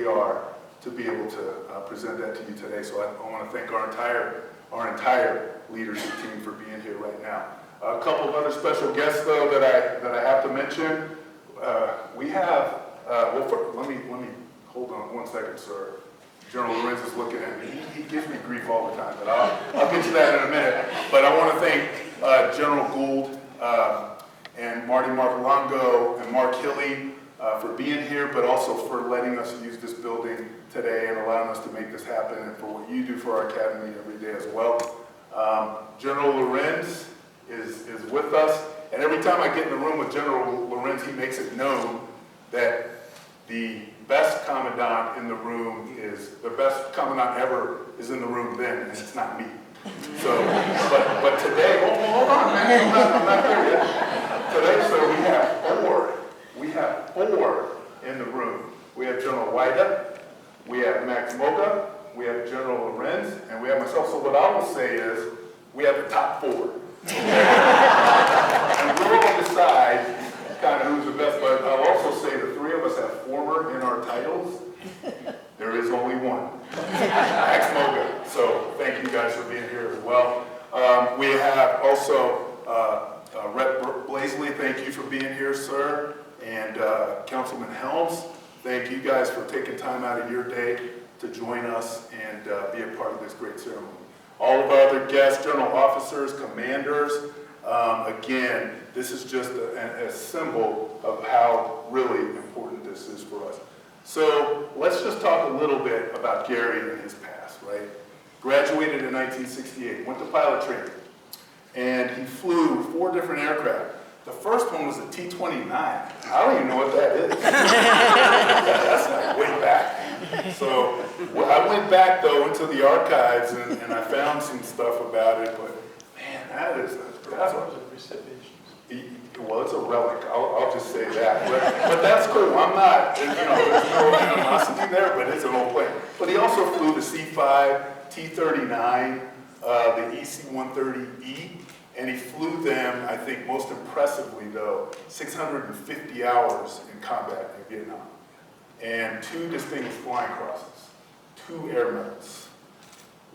we are to be able to present that to you today. So I want to thank our entire leadership team for being here right now. A couple of other special guests, though, that I have to mention. We have, well, first, let me hold on one second, sir. General Lorenz is looking at me. He gives me grief all the time, but I'll get to that in a minute. But I want to thank General Gould and Marty Marcolongo and Mark Hilly for being here, but also for letting us use this building today and allowing us to make this happen, and for what you do for our academy every day as well. General Lorenz is with us, and every time I get in the room with General Lorenz, he makes it known that the best commandant in the room is, the best commandant ever is in the room then, and it's not me. So, but today, hold on, man, I'm not there yet. Today, sir, we have four in the room. We have General Wida, we have Max Moga, we have General Lorenz, and we have myself. So what I will say is, we have the top four. And we'll all decide kind of who's the best, but I'll also say the three of us have former in our titles. There is only one, Max Moga. So thank you guys for being here as well. We have also Rep. Blaisley, thank you for being here, sir. And Councilman Helms, thank you guys for taking time out of your day to join us and be a part of this great ceremony. All of our other guests, general officers, commanders, again, this is just a symbol of how really important this is for us. So let's just talk a little bit about Garry and his past, right? Graduated in 1968, went to pilot training, and he flew 4 different aircraft. The first one was a T-29. I don't even know what that is. That's like way back. So I went back, though, into the archives, and I found some stuff about it, but man, that's well, it's a relic. I'll just say that. But that's cool. I'm not, there's no animosity there, but it's an old plane. But he also flew the C-5, T-39, the EC-130E, and he flew them, I think most impressively though, 650 hours in combat in Vietnam. And 2 distinguished flying crosses, 2 air medals,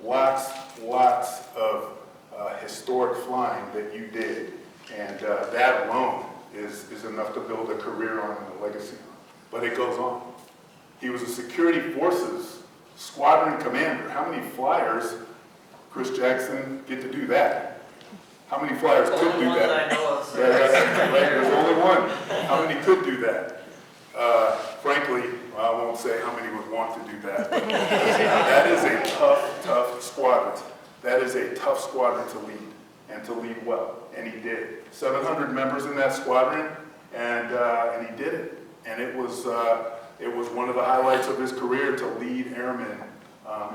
lots of historic flying that you did. And that alone is enough to build a career on and a legacy on. But it goes on. He was a security forces squadron commander. How many flyers, Chris Jackson, get to do that? How many flyers could do that? That I know of, yeah, right. There's only one. How many could do that? Frankly, I won't say how many would want to do that. But that is a tough squadron. That is a tough squadron to lead, and to lead well. And he did. 700 members in that squadron, and he did it. And it was one of the highlights of his career to lead airmen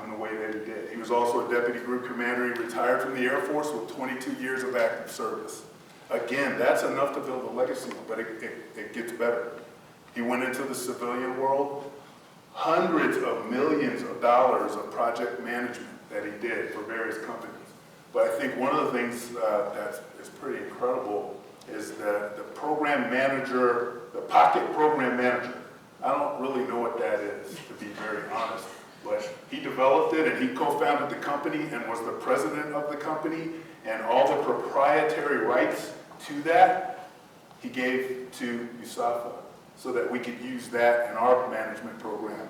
in the way that he did. He was also a deputy group commander. He retired from the Air Force with 22 years of active service. Again, that's enough to build a legacy, but it gets better. He went into the civilian world, hundreds of millions of dollars of project management that he did for various companies. But I think one of the things that is pretty incredible is that the program manager, the pocket program manager, I don't really know what that is, to be very honest. But he developed it, and he co-founded the company and was the president of the company, and all the proprietary rights to that he gave to USAFA so that we could use that in our management program.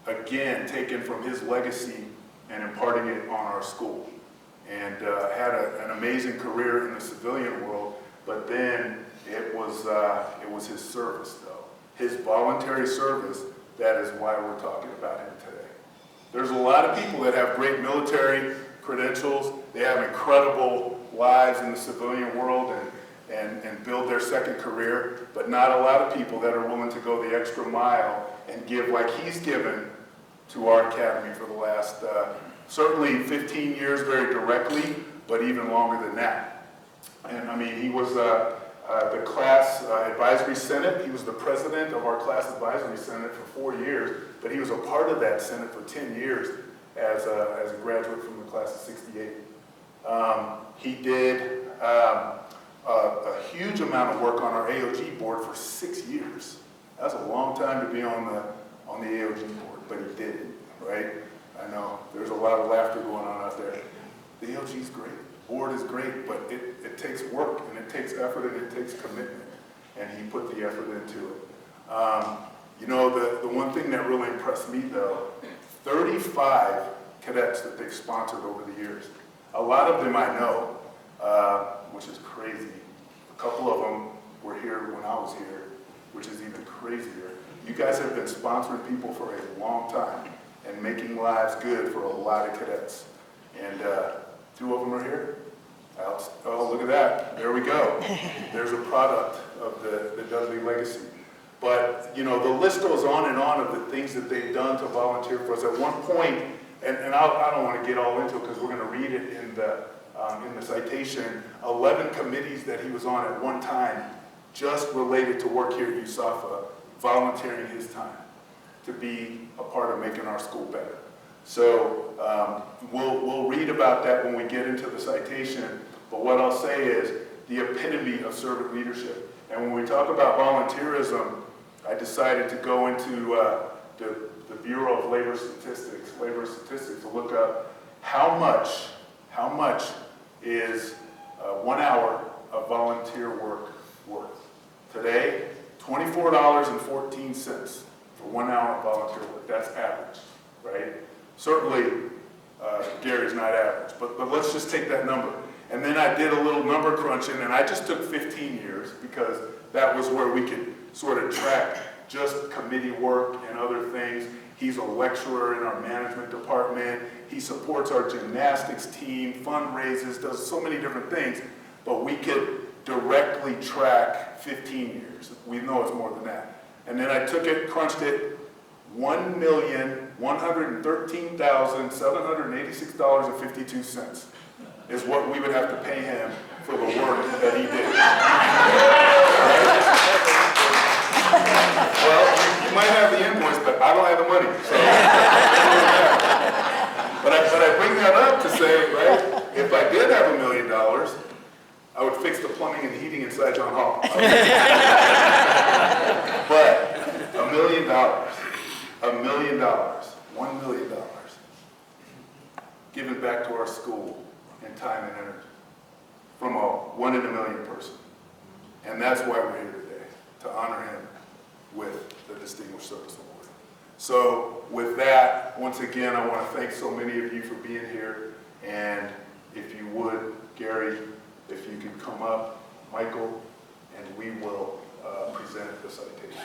Again, taken from his legacy and imparting it on our school. And had an amazing career in the civilian world, but then it was his service, though. His voluntary service, that is why we're talking about him today. There's a lot of people that have great military credentials. They have incredible lives in the civilian world and build their second career, but not a lot of people that are willing to go the extra mile and give like he's given to our academy for the last certainly 15 years very directly, but even longer than that. And I mean, he was the class advisory senate. He was the president of our class advisory senate for 4 years, but he was a part of that senate for 10 years as a graduate from the class of '68. He did a huge amount of work on our AOG board for 6 years. That's a long time to be on the great, but it takes work, and it takes effort, and it takes commitment, and he put the effort into it. You know, the one thing that really impressed me, though, 35 cadets that they've sponsored over the years. A lot of them I know, which is crazy. A couple of them were here when I was here, which is even crazier. You guys have been sponsoring people for a long time and making lives good for a lot of cadets. And 2 of them are here. Oh, look at that. There we go. There's a product of the Dudley legacy. But, you know, the list goes on of the things that they've done to volunteer for us. At one point, and I don't want to get all into it because we're going to read it in the citation, 11 committees that he was on at one time just related to work here at USAFA, volunteering his time to be a part of making our school better. So we'll read about that when we get into the citation, but what I'll say is the epitome of servant leadership. And when we talk about volunteerism, I decided to go into the Bureau of Labor Statistics to look up how much is 1 hour of volunteer work worth. Today, $24.14 for 1 hour of volunteer work. That's average, right? Certainly, Gary's not average, but let's just take that number. And then I did a little number crunching, and I just took 15 years because that was where we could sort of track just committee work and other things. He's a lecturer in our management department. He supports our gymnastics team, fundraises, does so many different things, but we could directly track 15 years. We know it's more than that. And then I took it, crunched it, $1,113,786.52 is what we would have to pay him for the work that he did. Well, you might have the invoice, but I don't have the money. So. But I bring that up to say, right, if I did have $1 million, I would fix the plumbing and heating inside John Hall. But $1 million, $1 million, $1 million given back to our school in time and energy from a 1 in a million person. And that's why we're here today, to honor him with the Distinguished Service Award. So with that, once again, I want to thank so many of you for being here. And if you would, Gary, if you could come up, Michael, and we will present the citation.